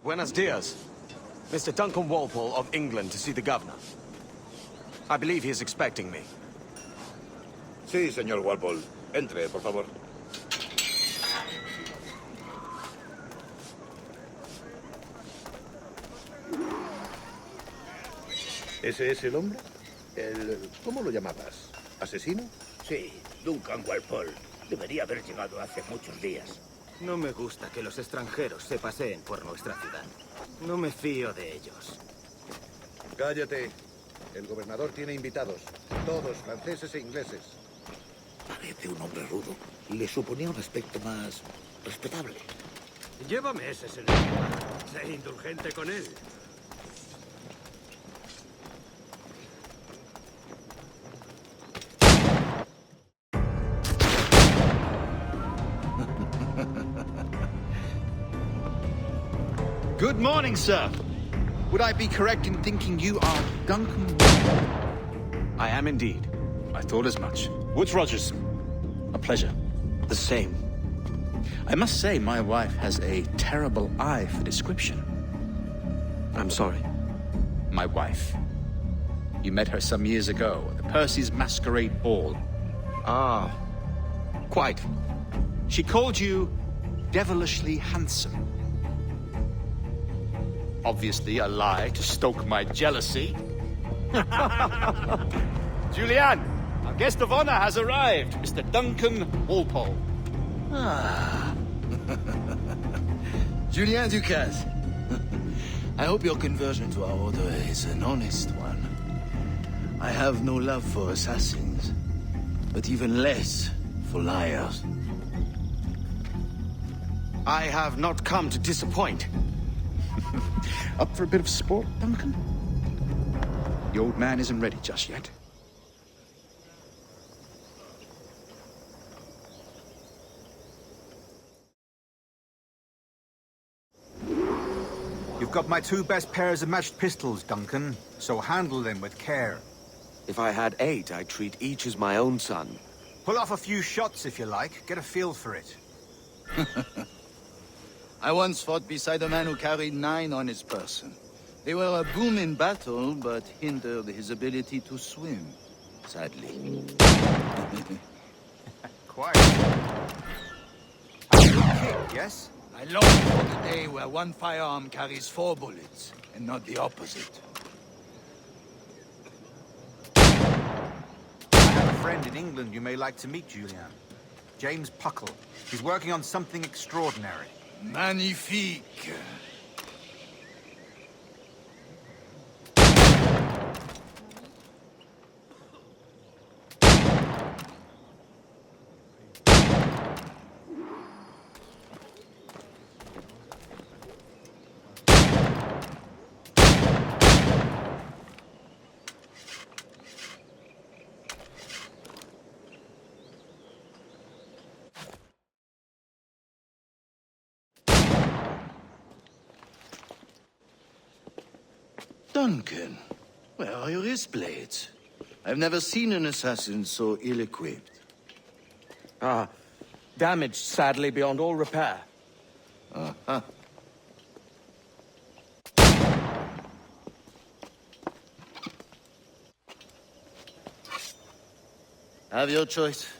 Buenos dias. Mr. Duncan Walpole of England to see the governor. I believe he is expecting me. Sí, señor Walpole. Entre, por favor. ¿Ese es el hombre? ¿Cómo lo llamabas? ¿Asesino? Sí, Duncan Walpole. Debería haber llegado hace muchos días. No me gusta que los extranjeros se paseen por nuestra ciudad. No me fío de ellos. Cállate. El gobernador tiene invitados. Todos franceses e ingleses. Parece un hombre rudo. Le suponía un aspecto más respetable. Llévame ese señor. Sé indulgente con él. Good morning, sir. Would I be correct in thinking you are Duncan? I am indeed. I thought as much. Woods Rogers. A pleasure. The same. I must say, my wife has a terrible eye for description. I'm sorry. My wife. You met her some years ago at the Percy's Masquerade Ball. Ah, quite. She called you devilishly handsome. Obviously a lie to stoke my jealousy. Julianne, our guest of honor has arrived, Mr. Duncan Walpole. Ah. Julien Ducasse. I hope your conversion to our order is an honest one. I have no love for assassins, but even less for liars. I have not come to disappoint. Up for a bit of sport, Duncan? The old man isn't ready just yet. You've got my two best pairs of matched pistols, Duncan, so handle them with care. If I had 8, I'd treat each as my own son. Pull off a few shots if you like, get a feel for it. I once fought beside a man who carried 9 on his person. They were a boom in battle, but hindered his ability to swim, sadly. Quiet. A good kick, yes? I long for the day where one firearm carries 4 bullets, and not the opposite. I have a friend in England you may like to meet, Julian. James Puckle. He's working on something extraordinary. Magnifique! Duncan, where are your wrist blades? I've never seen an assassin so ill-equipped. Ah, damaged sadly beyond all repair. Uh-huh. Have your choice.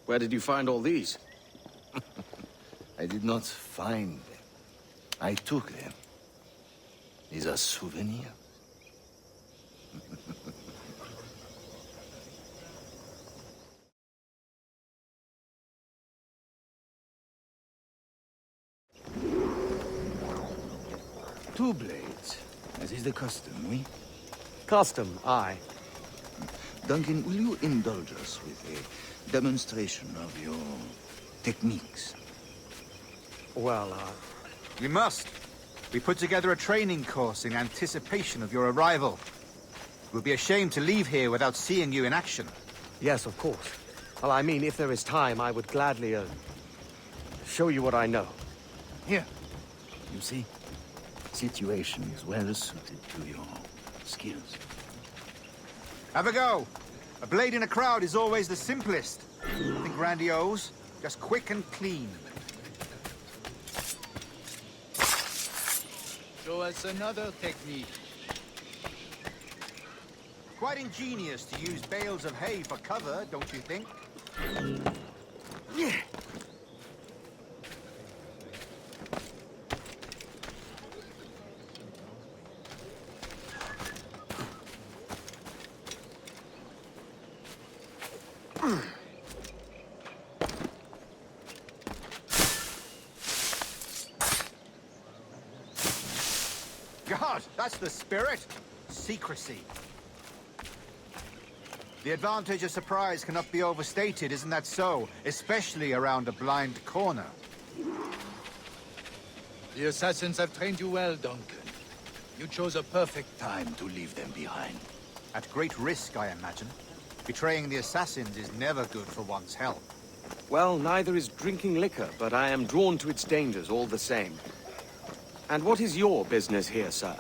Where did you find all these? I did not find them. I took them. These are souvenirs. Two blades, as is the custom, oui? Custom, aye. Duncan, will you indulge us with a demonstration of your techniques? Well, You must. We put together a training course in anticipation of your arrival. It would be a shame to leave here without seeing you in action. yes, of course. Well, I mean, if there is time, I would gladly, show you what I know. Here. You see? Situation is well suited to your skills. Have a go. A blade in a crowd is always the simplest. Nothing grandiose, just quick and clean. Show us another technique. Quite ingenious to use bales of hay for cover, don't you think? God, that's the spirit. Secrecy. The advantage of surprise cannot be overstated, isn't that so? Especially around a blind corner. The assassins have trained you well, Duncan. You chose a perfect time to leave them behind. At great risk, I imagine. Betraying the assassins is never good for one's health. Well, neither is drinking liquor, but I am drawn to its dangers all the same. And what is your business here, sir?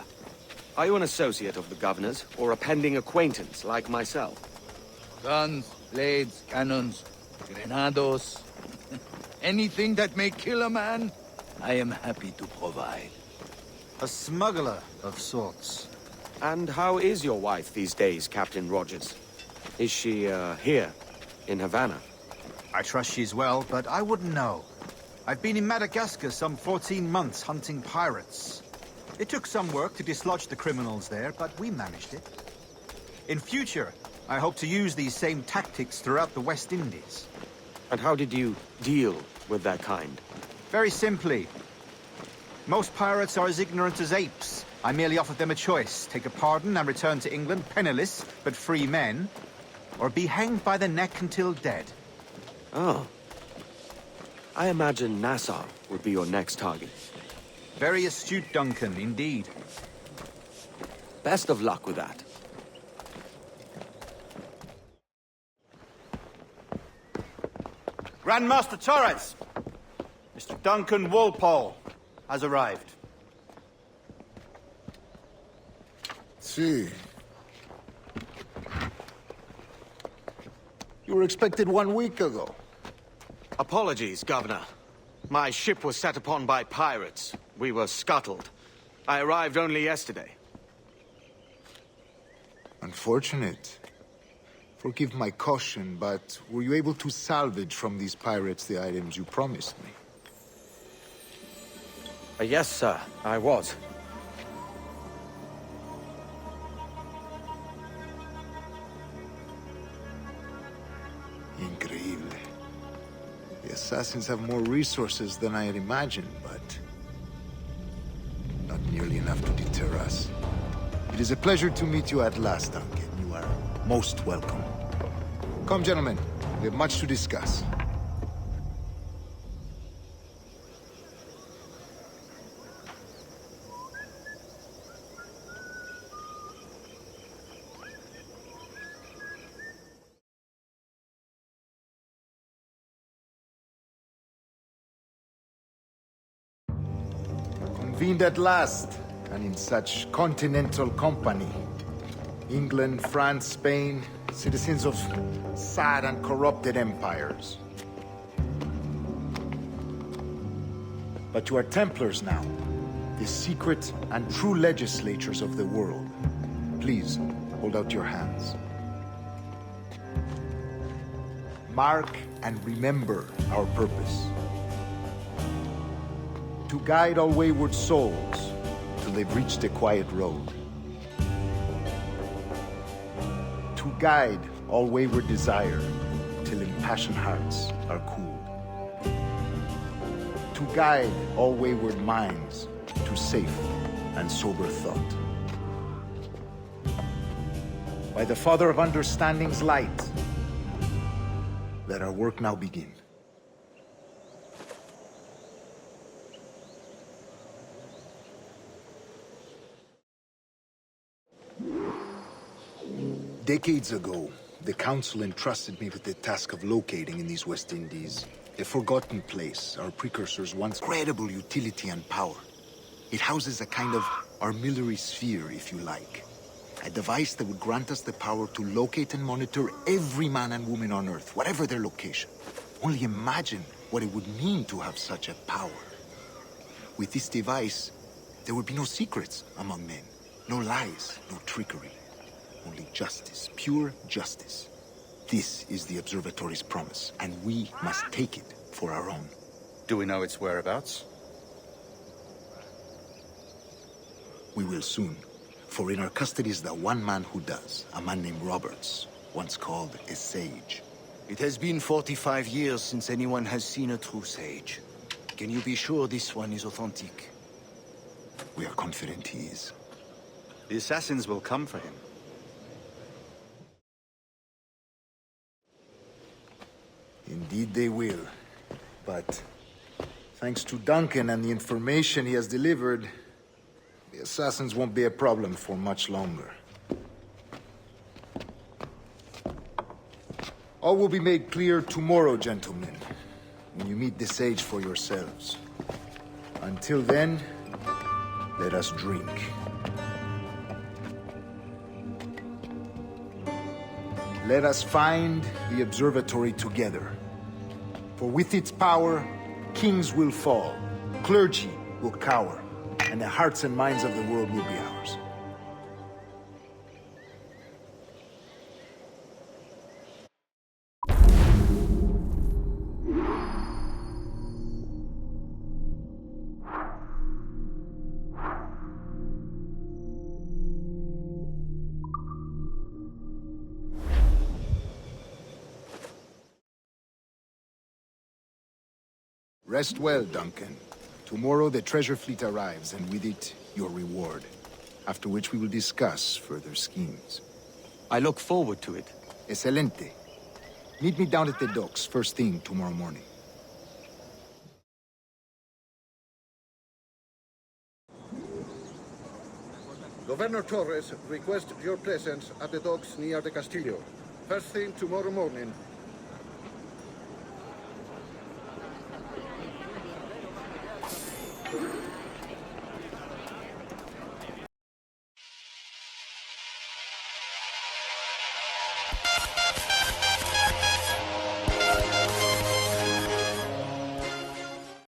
Are you an associate of the governor's, or a pending acquaintance like myself? Guns, blades, cannons, grenados. Anything that may kill a man, I am happy to provide. A smuggler of sorts. And how is your wife these days, Captain Rogers? Is she, here, in Havana? I trust she's well, but I wouldn't know. I've been in Madagascar some 14 months hunting pirates. It took some work to dislodge the criminals there, but we managed it. In future, I hope to use these same tactics throughout the West Indies. And how did you deal with that kind? Very simply. Most pirates are as ignorant as apes. I merely offered them a choice. Take a pardon and return to England penniless, but free men. Or be hanged by the neck until dead. Oh. I imagine Nassau would be your next target. Very astute, Duncan, indeed. Best of luck with that. Grandmaster Torres! Mr. Duncan Walpole has arrived. See. You were expected 1 week ago. Apologies, Governor. My ship was set upon by pirates. We were scuttled. I arrived only yesterday. Unfortunate. Forgive my caution, but were you able to salvage from these pirates the items you promised me? Yes, sir, I was. Increíble. The assassins have more resources than I had imagined, but not nearly enough to deter us. It is a pleasure to meet you at last, Duncan. You are most welcome. Come, gentlemen. We have much to discuss. Convened at last, and in such continental company. England, France, Spain, citizens of sad and corrupted empires. But you are Templars now, the secret and true legislators of the world. Please, hold out your hands. Mark and remember our purpose. To guide all wayward souls till they've reached the quiet road. To guide all wayward desire till impassioned hearts are cooled. To guide all wayward minds to safe and sober thought. By the Father of Understanding's light, let our work now begin. Decades ago, the Council entrusted me with the task of locating in these West Indies A forgotten place our precursors once incredible utility and power. It houses a kind of armillary sphere, if you like. A device that would grant us the power to locate and monitor every man and woman on Earth, whatever their location. Only imagine what it would mean to have such a power. With this device, there would be no secrets among men. No lies, no trickery. Only justice, pure justice. This is the Observatory's promise, and we must take it for our own. Do we know its whereabouts? We will soon. For in our custody is the one man who does, a man named Roberts, once called a sage. It has been 45 years since anyone has seen a true sage. Can you be sure this one is authentic? We are confident he is. The assassins will come for him. Indeed they will. But thanks to Duncan and the information he has delivered, the assassins won't be a problem for much longer. All will be made clear tomorrow, gentlemen, when you meet the sage for yourselves. Until then, let us drink. Let us find the observatory together. For with its power, kings will fall, clergy will cower, and the hearts and minds of the world will be ours. Rest well, Duncan. Tomorrow the treasure fleet arrives, and with it, your reward. After which we will discuss further schemes. I look forward to it. Excelente. Meet me down at the docks first thing tomorrow morning. Governor Torres requests your presence at the docks near the Castillo. First thing tomorrow morning.